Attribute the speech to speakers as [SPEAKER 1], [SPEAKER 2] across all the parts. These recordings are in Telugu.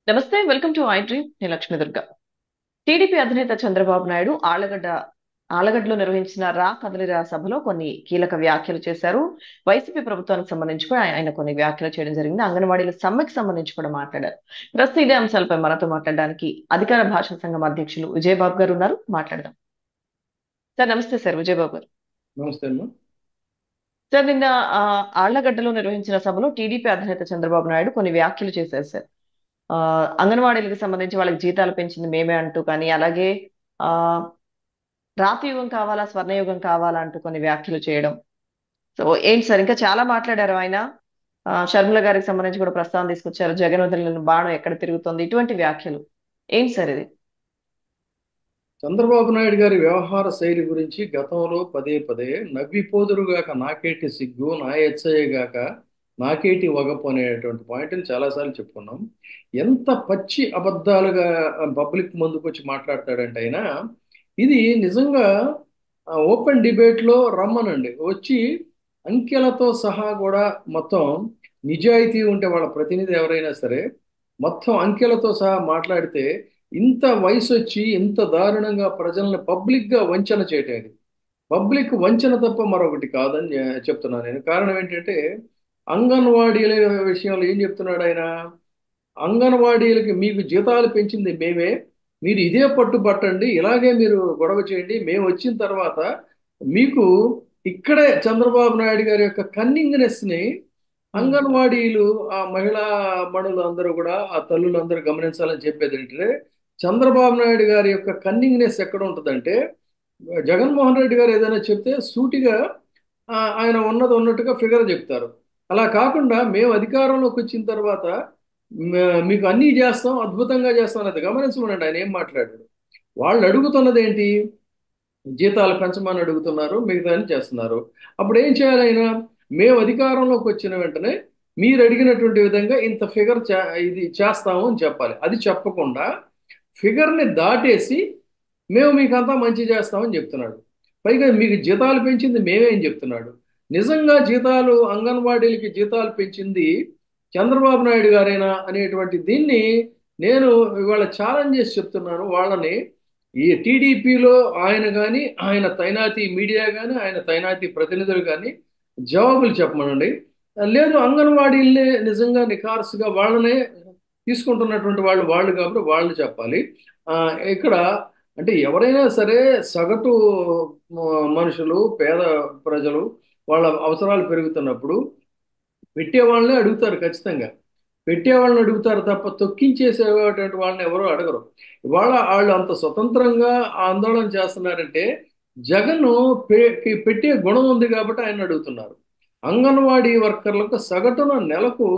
[SPEAKER 1] నమస్తే, వెల్కమ్ టు ఐ డ్రీమ్. నేను లక్ష్మీ దుర్గా. టీడీపీ అధినేత చంద్రబాబు నాయుడు ఆలగడ్డలో నిర్వహించిన రా కదలిరా సభలో కొన్ని కీలక వ్యాఖ్యలు చేశారు. వైసీపీ ప్రభుత్వానికి సంబంధించి కూడా ఆయన కొన్ని వ్యాఖ్యలు చేయడం జరిగింది. అంగన్వాడీల సమ్మెకి సంబంధించి కూడా మాట్లాడారు. ప్రస్తుతం ఇదే అంశాలపై మనతో మాట్లాడడానికి అధికార భాషా సంఘం అధ్యక్షులు విజయబాబు గారు ఉన్నారు. మాట్లాడదాం. సార్ నమస్తే. సార్ విజయబాబు గారు.
[SPEAKER 2] నమస్తే అమ్మా.
[SPEAKER 1] సార్ నిన్న ఆ, ఆళ్లగడ్డలో నిర్వహించిన సభలో టీడీపీ అధినేత చంద్రబాబు నాయుడు కొన్ని వ్యాఖ్యలు చేశారు సార్. ఆ అంగన్వాడీలకు సంబంధించి వాళ్ళకి జీతాలు పెంచింది మేమే అంటూ, కానీ అలాగే ఆ రాతి యుగం కావాలా స్వర్ణయుగం కావాలా అంటూ కొన్ని వ్యాఖ్యలు చేయడం. సో ఏంటి సార్, ఇంకా చాలా మాట్లాడారు ఆయన. షర్మిల గారికి సంబంధించి కూడా ప్రస్తావన తీసుకొచ్చారు. జగన్ వదిలిన బాణం ఎక్కడ తిరుగుతుంది, ఇటువంటి వ్యాఖ్యలు. ఏంటి సార్ ఇది?
[SPEAKER 2] చంద్రబాబు నాయుడు గారి వ్యవహార శైలి గురించి గతంలో పదే పదే నవ్విపోదురుగాక నాకేటి సిగ్గు నా ఎచ్చయ్యగాక నాకేటి వగపు అనేటువంటి పాయింట్ని చాలాసార్లు చెప్పుకున్నాం. ఎంత పచ్చి అబద్ధాలుగా పబ్లిక్ ముందుకు వచ్చి మాట్లాడతాడంటే ఆయన ఇది నిజంగా ఓపెన్ డిబేట్లో రమ్మనండి వచ్చి అంకెలతో సహా కూడా మొత్తం నిజాయితీ ఉంటే వాళ్ళ ప్రతినిధి ఎవరైనా సరే మొత్తం అంకెలతో సహా మాట్లాడితే ఇంత వయసు వచ్చి ఇంత దారుణంగా ప్రజల్ని పబ్లిక్గా వంచన చేయటం ఇది పబ్లిక్ వంచన తప్ప మరొకటి కాదని చెప్తున్నాను నేను. కారణం ఏంటంటే అంగన్వాడీల విషయంలో ఏం చెప్తున్నాడు ఆయన? అంగన్వాడీలకి మీకు జీతాలు పెంచింది మేమే, మీరు ఇదే పట్టుబట్టండి, ఇలాగే మీరు గొడవ చేయండి, మేము వచ్చిన తర్వాత మీకు ఇక్కడే చంద్రబాబు నాయుడు గారి యొక్క కన్నింగ్నెస్ని
[SPEAKER 1] ఉమ్,
[SPEAKER 2] అంగన్వాడీలు ఆ మహిళా మణులు అందరూ కూడా ఆ తల్లులు అందరూ గమనించాలని చెప్పేది ఏంటంటే చంద్రబాబు నాయుడు గారి యొక్క కన్నింగ్నెస్ ఎక్కడ ఉంటుందంటే జగన్మోహన్ రెడ్డి గారు ఏదైనా చెప్తే సూటిగా ఆయన ఉన్నది ఉన్నట్టుగా ఫిగర్ చెప్తారు. అలా కాకుండా మేము అధికారంలోకి వచ్చిన తర్వాత మీకు అన్నీ చేస్తాం, అద్భుతంగా చేస్తాం అది గమనించమనండి. ఆయన ఏం మాట్లాడాడు? వాళ్ళు అడుగుతున్నది ఏంటి? జీతాలు పెంచమని అడుగుతున్నారు, మిగతా చేస్తున్నారు. అప్పుడు ఏం చేయాలి ఆయన? మేము అధికారంలోకి వచ్చిన వెంటనే మీరు అడిగినటువంటి విధంగా ఇంత ఫిగర్ ఇది చేస్తాము అని చెప్పాలి. అది చెప్పకుండా ఫిగర్ని దాటేసి మేము మీకు అంతా మంచి చేస్తామని చెప్తున్నాడు. పైగా మీకు జీతాలు పెంచింది మేమే అని చెప్తున్నాడు. నిజంగా జీతాలు అంగన్వాడీలకి జీతాలు పెంచింది చంద్రబాబు నాయుడు గారేనా అనేటువంటి దీన్ని నేను ఇవాళ ఛాలెంజ్ చేసి చెప్తున్నాను వాళ్ళని. ఈ టీడీపీలో ఆయన కానీ ఆయన తైనాతి మీడియా కానీ ఆయన తైనాతి ప్రతినిధులు కానీ జవాబులు చెప్పమనండి. లేదు అంగన్వాడీలనే నిజంగా నిఖార్సుగా వాళ్ళనే తీసుకుంటున్నటువంటి వాళ్ళు వాళ్ళు కాబట్టి వాళ్ళు చెప్పాలి. ఆ, ఇక్కడ అంటే ఎవరైనా సరే సగటు మనుషులు పేద ప్రజలు వాళ్ళ అవసరాలు పెరుగుతున్నప్పుడు పెట్టే వాళ్ళనే అడుగుతారు ఖచ్చితంగా. పెట్టే వాళ్ళని అడుగుతారు తప్ప తొక్కించేసేటువంటి వాళ్ళని ఎవరు అడగరు. ఇవాళ వాళ్ళు అంత స్వతంత్రంగా ఆందోళన చేస్తున్నారంటే జగన్ పెట్టే గుణం ఉంది కాబట్టి ఆయన అడుగుతున్నారు. అంగన్వాడీ వర్కర్లకు సగటున నెలకు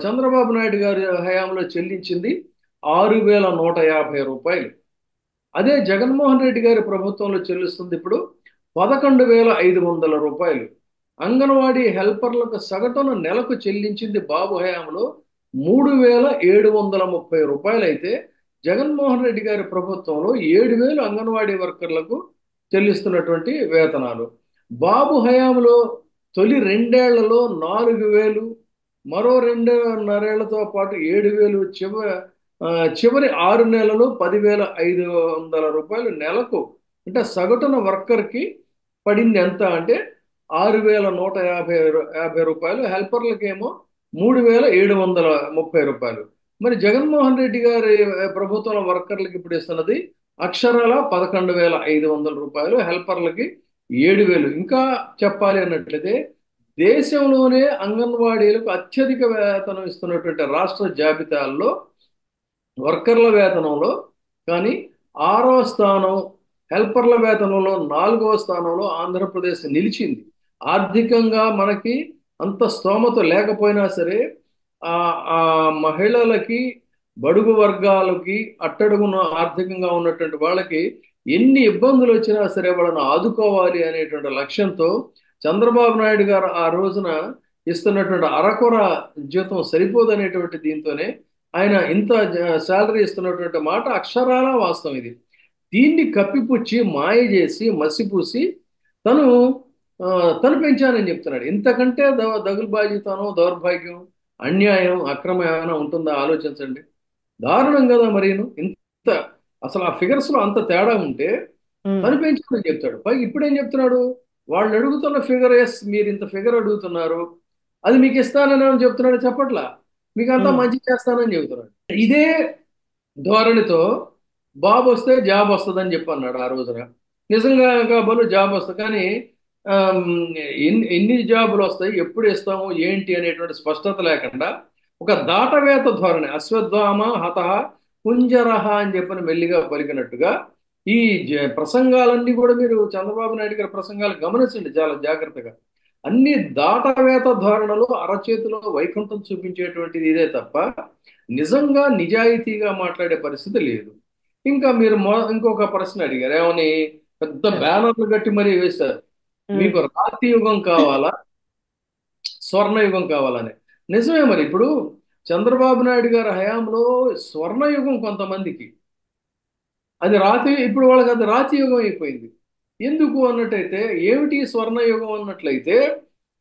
[SPEAKER 2] చంద్రబాబు నాయుడు గారి హయాంలో చెల్లించింది 6,150 రూపాయలు. అదే జగన్మోహన్ రెడ్డి గారి ప్రభుత్వంలో చెల్లిస్తుంది ఇప్పుడు 11,500 రూపాయలు. అంగన్వాడీ హెల్పర్లకు సగటున నెలకు చెల్లించింది బాబు హయాంలో 3,730 రూపాయలు అయితే జగన్మోహన్ రెడ్డి గారి ప్రభుత్వంలో 7,000 అంగన్వాడీ వర్కర్లకు చెల్లిస్తున్నటువంటి వేతనాలు. బాబు హయాంలో తొలి రెండేళ్లలో 4,000, మరో 2.5 ఏళ్లతో పాటు 7,000, చివరి 6 నెలలు 10,500 రూపాయలు నెలకు. అంటే సగటున వర్కర్కి పడింది ఎంత అంటే 6,150 రూపాయలు, హెల్పర్లకేమో 3,730 రూపాయలు. మరి జగన్మోహన్ రెడ్డి గారి ప్రభుత్వం వర్కర్లకి ఇప్పుడు ఇస్తున్నది అక్షరాల 11,500 రూపాయలు, హెల్పర్లకి 7,000. ఇంకా చెప్పాలి అన్నట్లయితే దేశంలోనే అంగన్వాడీలకు అత్యధిక వేతనం ఇస్తున్నటువంటి రాష్ట్ర జాబితాల్లో వర్కర్ల వేతనంలో కానీ 6వ స్థానం, హెల్పర్ల వేతనంలో 4వ స్థానంలో ఆంధ్రప్రదేశ్ నిలిచింది. ఆర్థికంగా మనకి అంత స్తోమత లేకపోయినా సరే ఆ ఆ మహిళలకి, బడుగు వర్గాలకి, అట్టడుగున ఆర్థికంగా ఉన్నటువంటి వాళ్ళకి ఎన్ని ఇబ్బందులు వచ్చినా సరే వాళ్ళని ఆదుకోవాలి అనేటువంటి లక్ష్యంతో చంద్రబాబు నాయుడు గారు ఆ రోజున ఇస్తున్నటువంటి అరకొర జీతం సరిపోదనేటువంటి దీంతోనే ఆయన ఇంత శాలరీ ఇస్తున్నటువంటి మాట అక్షరాల వాస్తవం ఇది. దీన్ని కప్పిపుచ్చి మాయ చేసి మసిపూసి తను ఆ, తను పెంచానని చెప్తున్నాడు. ఇంతకంటే దగులుబాజీతనం, దౌర్భాగ్యం, అన్యాయం, అక్రమం ఏమైనా ఉంటుందా ఆలోచించండి. దారుణం కదా మరీను. ఇంత అసలు ఆ ఫిగర్స్ లో అంత తేడా ఉంటే
[SPEAKER 1] ఉమ్,
[SPEAKER 2] తను పెంచుకోమని చెప్తాడు. పైగా ఇప్పుడేం చెప్తున్నాడు, వాళ్ళు అడుగుతున్న ఫిగర్, ఎస్ మీరు ఇంత ఫిగర్ అడుగుతున్నారు, అది మీకు ఇస్తానని ఏమని చెప్తున్నాడు చెప్పట్లా, మీకు అంతా
[SPEAKER 1] ఉమ్,
[SPEAKER 2] మంచి చేస్తానని చెబుతున్నాడు. ఇదే ధోరణితో బాబు వస్తే జాబ్ వస్తుందని చెప్పి అన్నాడు ఆ రోజున. నిజంగా కాబోలు జాబ్ వస్తుంది, కానీ ఆమ్, ఎన్ని జాబులు వస్తాయి, ఎప్పుడు ఇస్తాము, ఏంటి అనేటువంటి స్పష్టత లేకుండా ఒక దాటవేత ధోరణి, అశ్వత్థామ హతః కుంజరహ అని చెప్పని మెల్లిగా పలికినట్టుగా ఈ ప్రసంగాలన్నీ కూడా మీరు చంద్రబాబు నాయుడు గారి ప్రసంగాలు గమనించండి చాలా జాగ్రత్తగా. అన్ని దాటవేత ధోరణిలో అరచేతిలో వైకుంఠం చూపించేటువంటిది ఇదే తప్ప నిజంగా నిజాయితీగా మాట్లాడే పరిస్థితి లేదు. ఇంకా మీరు ఇంకొక ప్రశ్న అడిగారు ఏమని, పెద్ద
[SPEAKER 1] yes.
[SPEAKER 2] బ్యానర్లు కట్టి మరీ వేశారు,
[SPEAKER 1] ఉమ్,
[SPEAKER 2] మీకు రాతి యుగం కావాలా, స్వర్ణయుగం కావాలని. నిజమే, మరి ఇప్పుడు చంద్రబాబు నాయుడు గారి హయాంలో స్వర్ణయుగం కొంతమందికి, అది రాతి, ఇప్పుడు వాళ్ళకి అది రాతి యుగం అయిపోయింది. ఎందుకు అన్నట్టయితే, ఏమిటి స్వర్ణయుగం అన్నట్లయితే,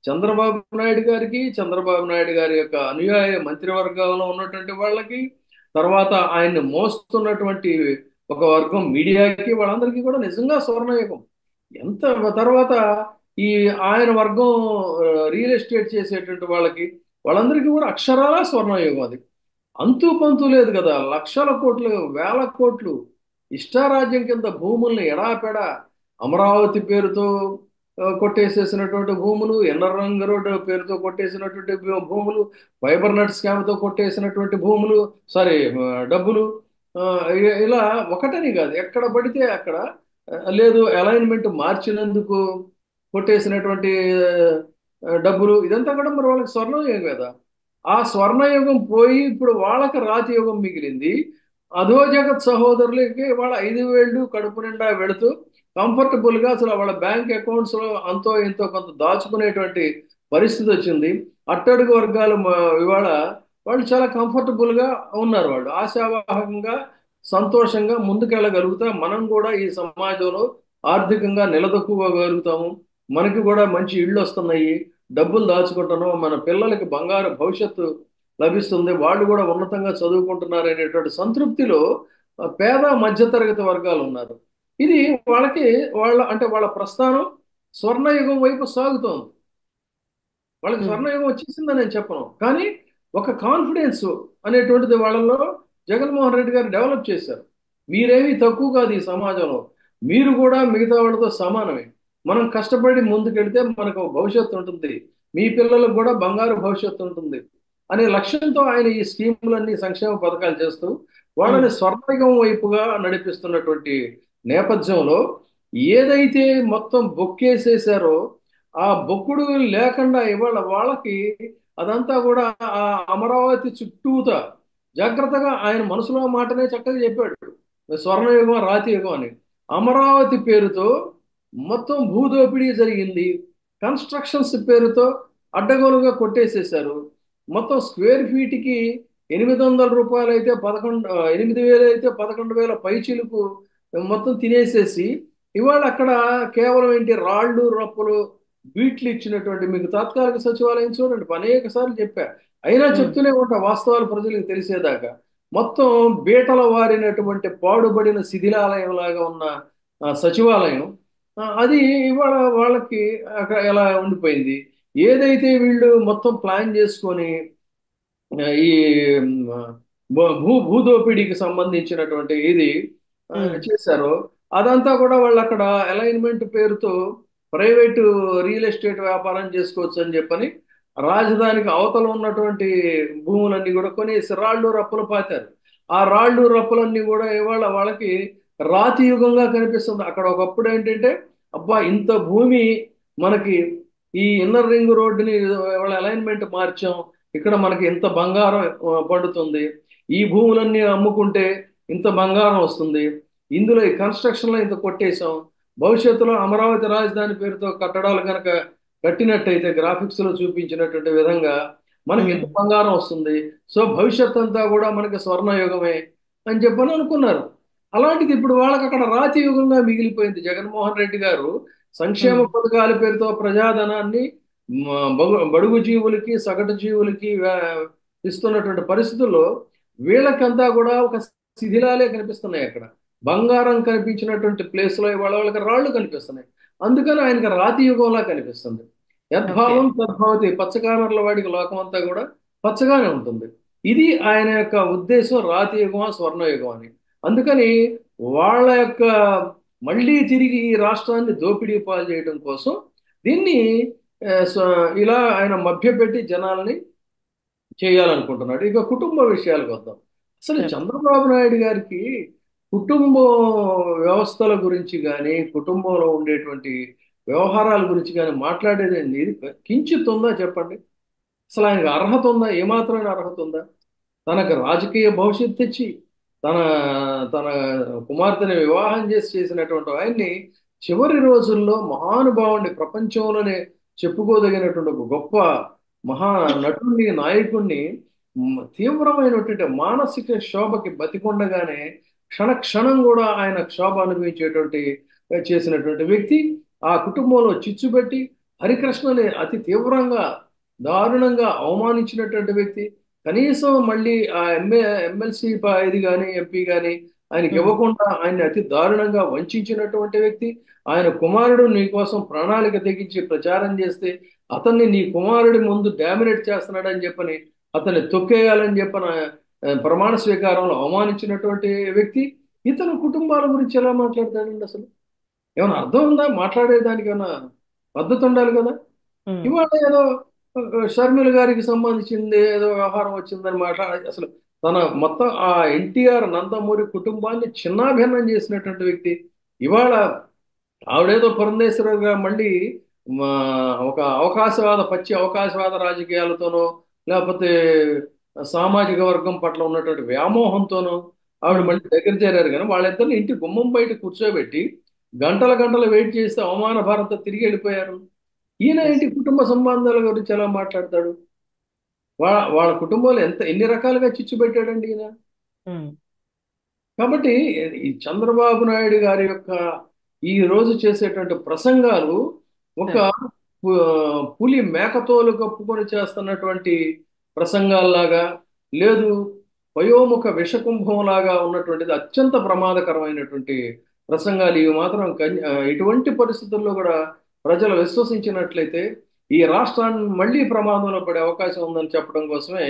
[SPEAKER 2] చంద్రబాబు నాయుడు గారికి, చంద్రబాబు నాయుడు గారి యొక్క అనుయాయ మంత్రివర్గంలో ఉన్నటువంటి వాళ్ళకి, తర్వాత ఆయన్ని మోస్తున్నటువంటి ఒక వర్గం మీడియాకి, వాళ్ళందరికీ కూడా నిజంగా స్వర్ణయుగం. ఎంత తర్వాత ఈ ఆయన వర్గం రియల్ ఎస్టేట్ చేసేటువంటి వాళ్ళకి, వాళ్ళందరికీ కూడా అక్షరాల స్వర్ణయుగం అది. అంతు పంతు లేదు కదా, లక్షల కోట్లు, వేల కోట్లు ఇష్టారాజ్యం కింద భూముల్ని ఎడాపెడా అమరావతి పేరుతో కొట్టేసేసినటువంటి భూములు, ఎన్ఆర్ రంగ రోడ్డు పేరుతో కొట్టేసినటువంటి భూములు, ఫైబర్ నెట్ స్కామ్తో కొట్టేసినటువంటి భూములు, సారీ డబ్బులు, ఆ, ఇలా ఒకటని కాదు, ఎక్కడ పడితే అక్కడ లేదు అలైన్మెంట్ మార్చినందుకు కొట్టేసినటువంటి డబ్బులు, ఇదంతా కూడా మరి వాళ్ళకి స్వర్ణయుగం కదా. ఆ స్వర్ణయుగం పోయి ఇప్పుడు వాళ్ళకి రాతి యుగం మిగిలింది. అధో జగత్ సహోదరులకి వాళ్ళ 5,000 కడుపు నిండా వెళుతూ కంఫర్టబుల్ గా అసలు వాళ్ళ బ్యాంక్ అకౌంట్స్ లో అంతో ఎంతో కొంత దాచుకునేటువంటి పరిస్థితి వచ్చింది. అట్టడుగు వర్గాలు ఇవాళ వాళ్ళు చాలా కంఫర్టబుల్ గా ఉన్నారు, వాళ్ళు ఆశావాహకంగా సంతోషంగా ముందుకెళ్ళగలుగుతా, మనం కూడా ఈ సమాజంలో ఆర్థికంగా నిలదొక్కుకోగలుగుతాము, మనకి కూడా మంచి ఇళ్ళు వస్తున్నాయి, డబ్బులు దాచుకుంటున్నాం, మన పిల్లలకి బంగారు భవిష్యత్తు లభిస్తుంది, వాళ్ళు కూడా ఉన్నతంగా చదువుకుంటున్నారు అనేటువంటి సంతృప్తిలో పేద మధ్యతరగతి వర్గాలు ఉన్నారు. ఇది వాళ్ళకి, వాళ్ళ ప్రస్థానం స్వర్ణయుగం వైపు సాగుతోంది. వాళ్ళకి
[SPEAKER 1] ఉమ్,
[SPEAKER 2] స్వర్ణయుగం వచ్చేసిందని నేను చెప్పను, కానీ ఒక కాన్ఫిడెన్స్ అనేటువంటిది వాళ్ళలో జగన్మోహన్ రెడ్డి గారు డెవలప్ చేశారు. మీరేమీ తక్కువ కాదు ఈ సమాజంలో, మీరు కూడా మిగతా వాళ్ళతో సమానమే, మనం కష్టపడి ముందుకెళ్తే మనకు ఒక భవిష్యత్తు ఉంటుంది, మీ పిల్లలకు కూడా బంగారు భవిష్యత్తు ఉంటుంది అనే లక్ష్యంతో ఆయన ఈ స్కీములన్నీ, సంక్షేమ పథకాలు చేస్తూ
[SPEAKER 1] ఉమ్,
[SPEAKER 2] వాళ్ళని స్వర్ణయుగం వైపుగా నడిపిస్తున్నటువంటి నేపథ్యంలో, ఏదైతే మొత్తం బొక్కేసేసారో ఆ బొక్కుడు లేకుండా ఇవాళ వాళ్ళకి అదంతా కూడా ఆ అమరావతి చుట్టూత జాగ్రత్తగా ఆయన మనసులో మాటనే చక్కగా చెప్పాడు, స్వర్ణయుగం రాతి యుగం అని. అమరావతి పేరుతో మొత్తం భూదోపిడీ జరిగింది, కన్స్ట్రక్షన్స్ పేరుతో అడ్డగోలుగా కొట్టేసేశారు. మొత్తం స్క్వేర్ ఫీట్కి రూపాయలు అయితే 8,000 అయితే 11,000 పైచీలకు మొత్తం తినేసేసి, ఇవాళ అక్కడ కేవలం ఏంటి, రాళ్ళు రప్పలు బీట్లు ఇచ్చినటువంటి, మీకు తాత్కాలిక సచివాలయం చూడండి, అనేక సార్లు చెప్పా, అయినా
[SPEAKER 1] ఉమ్,
[SPEAKER 2] చెప్తూనే ఉంటా వాస్తవాలు ప్రజలకు తెలిసేదాకా. మొత్తం బీటల వారినటువంటి పాడుబడిన శిథిలాలయం లాగా ఉన్న సచివాలయం, అది ఇవాళ వాళ్ళకి అక్కడ ఎలా ఉండిపోయింది. ఏదైతే వీళ్ళు మొత్తం ప్లాన్ చేసుకొని ఈ భూదోపిడీకి సంబంధించినటువంటి ఇది
[SPEAKER 1] ఉమ్,
[SPEAKER 2] చేశారో, అదంతా కూడా వాళ్ళు అక్కడ అలైన్మెంట్ పేరుతో ప్రైవేటు రియల్ ఎస్టేట్ వ్యాపారం చేసుకోవచ్చు అని చెప్పని రాజధానికి అవతల ఉన్నటువంటి భూములన్నీ కూడా కొనేసి రాళ్ళు రప్పలు పాతారు. ఆ రాళ్ళు రప్పలన్నీ కూడా ఇవాళ వాళ్ళకి రాతి యుగంగా కనిపిస్తుంది. అక్కడ ఒకప్పుడు ఏంటంటే, అబ్బా ఇంత భూమి మనకి, ఈ ఇన్నర్ రింగ్ రోడ్డుని వాళ్ళ అలైన్మెంట్ మార్చాం, ఇక్కడ మనకి ఇంత బంగారం పడుతుంది, ఈ భూములన్నీ అమ్ముకుంటే ఇంత బంగారం వస్తుంది, ఇందులో ఈ కన్స్ట్రక్షన్లో ఇంత కొట్టేశాం, భవిష్యత్తులో అమరావతి రాజధాని పేరుతో కట్టడాలు కనుక కట్టినట్టయితే గ్రాఫిక్స్లో చూపించినటువంటి విధంగా మనకి ఇంత
[SPEAKER 1] ఉమ్,
[SPEAKER 2] బంగారం వస్తుంది, సో భవిష్యత్ అంతా కూడా మనకి స్వర్ణయుగమే అని చెప్పని అనుకున్నారు. అలాంటిది ఇప్పుడు వాళ్ళకి అక్కడ రాతి యుగంగా మిగిలిపోయింది. జగన్మోహన్ రెడ్డి గారు సంక్షేమ
[SPEAKER 1] ఉమ్,
[SPEAKER 2] పథకాల పేరుతో ప్రజాధనాన్ని బడుగు జీవులకి, సగటు జీవులకి ఇస్తున్నటువంటి పరిస్థితుల్లో వీళ్ళకంతా కూడా ఒక శిథిలాలే కనిపిస్తున్నాయి అక్కడ. బంగారం కనిపించినటువంటి ప్లేస్లో ఇవాళ వాళ్ళకి రాళ్ళు కనిపిస్తున్నాయి. అందుకని ఆయనకి రాతి యుగంలా కనిపిస్తుంది.
[SPEAKER 1] ఓకే.
[SPEAKER 2] యద్భావం తద్భవతి, పచ్చకామెర్ల వాడికి లోకమంతా కూడా పచ్చగానే ఉంటుంది. ఇది ఆయన యొక్క ఉద్దేశం, రాతి యుగమా స్వర్ణయుగం అని. అందుకని వాళ్ళ యొక్క మళ్ళీ తిరిగి ఈ రాష్ట్రాన్ని దోపిడీ పాలు చేయడం కోసం దీన్ని ఇలా ఆయన మభ్యపెట్టి జనాల్ని చేయాలనుకుంటున్నాడు. ఇక కుటుంబ విషయాలకు వద్దాం. అసలు
[SPEAKER 1] సరే.
[SPEAKER 2] చంద్రబాబు నాయుడు గారికి కుటుంబ వ్యవస్థల గురించి కానీ, కుటుంబంలో ఉండేటువంటి వ్యవహారాల గురించి కానీ మాట్లాడేదండి ఇది కించిత్ ఉందా చెప్పండి? అసలు ఆయనకు అర్హత ఉందా? ఏమాత్రమైన అర్హత ఉందా? తనకు రాజకీయ భవిష్యత్తు తెచ్చి తన తన కుమార్తెని వివాహం చేసి చేసినటువంటి ఆయన్ని చివరి రోజుల్లో మహానుభావుడిని, ప్రపంచంలోనే చెప్పుకోదగినటువంటి ఒక గొప్ప మహా నటుడిని, నాయకుడిని తీవ్రమైనటువంటి మానసిక శోభకి బతికుండగానే క్షణ క్షణం కూడా ఆయన క్షోభ అనుభవించేటువంటి చేసినటువంటి వ్యక్తి. ఆ కుటుంబంలో చిచ్చుపెట్టి హరికృష్ణని అతి తీవ్రంగా, దారుణంగా అవమానించినటువంటి వ్యక్తి. కనీసం మళ్ళీ ఆ ఎమ్మెల్సీ ఇది కానీ, ఎంపీ కానీ ఆయనకి
[SPEAKER 1] ఉమ్.
[SPEAKER 2] ఇవ్వకుండా ఆయన్ని అతి దారుణంగా వంచినటువంటి వ్యక్తి. ఆయన కుమారుడు నీ కోసం ప్రణాళిక తెగించి ప్రచారం చేస్తే అతన్ని నీ కుమారుడి ముందు డామినేట్ చేస్తున్నాడని చెప్పని అతన్ని తొక్కేయాలని చెప్పన ప్రమాణ స్వీకారంలో అవమానించినటువంటి వ్యక్తి. ఇతను కుటుంబాల గురించి ఎలా మాట్లాడతాడండి అసలు? ఏమైనా అర్థం ఉందా? మాట్లాడేదానికి ఏమైనా పద్ధతి ఉండాలి కదా.
[SPEAKER 1] ఉమ్.
[SPEAKER 2] ఇవాళ ఏదో షర్మిల గారికి సంబంధించింది ఏదో వ్యవహారం వచ్చిందని మాట్లాడి అసలు తన మొత్తం ఆ ఎన్టీఆర్ నందమూరి కుటుంబాన్ని చిన్నాభిన్నం చేసినటువంటి వ్యక్తి. ఇవాళ ఆవిడేదో పురంధేశ్వరిగా మళ్ళీ మా ఒక పచ్చి అవకాశవాద రాజకీయాలతోనో లేకపోతే సామాజిక వర్గం పట్ల ఉన్నటువంటి వ్యామోహంతోనో ఆవిడ
[SPEAKER 1] ఉమ్.
[SPEAKER 2] మళ్ళీ దగ్గర చేరారు. కానీ వాళ్ళిద్దరిని ఇంటి గుమ్మం బయట కూర్చోబెట్టి గంటల గంటలు వెయిట్ చేస్తే అవమాన భారంతో తిరిగి వెళ్ళిపోయారు. ఈయన
[SPEAKER 1] ఎస్.
[SPEAKER 2] ఏంటి కుటుంబ సంబంధాల గురించి ఎలా మాట్లాడతాడు? వాళ్ళ కుటుంబంలో ఎన్ని రకాలుగా చిచ్చు పెట్టాడండి ఈయన.
[SPEAKER 1] ఉమ్.
[SPEAKER 2] కాబట్టి ఈ చంద్రబాబు నాయుడు గారి యొక్క ఈ రోజు చేసేటువంటి ప్రసంగాలు ఒక
[SPEAKER 1] సరే.
[SPEAKER 2] పులి మేకతోలు కప్పుకొని చేస్తున్నటువంటి ప్రసంగాల్లాగా లేదు, వయోముఖ విషకుంభంలాగా ఉన్నటువంటిది అత్యంత ప్రమాదకరమైనటువంటి ప్రసంగాలు. ఇవి మాత్రం ఎటువంటి పరిస్థితుల్లో కూడా ప్రజలు విశ్వసించినట్లయితే ఈ రాష్ట్రాన్ని మళ్ళీ ప్రమాదంలో పడే అవకాశం ఉందని చెప్పడం కోసమే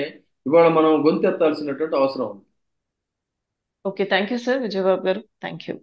[SPEAKER 2] ఇవాళ మనం గొంతెత్తాల్సినటువంటి అవసరం ఉంది.
[SPEAKER 1] Okay. Thank you sir Vijayababu గారు. Thank you.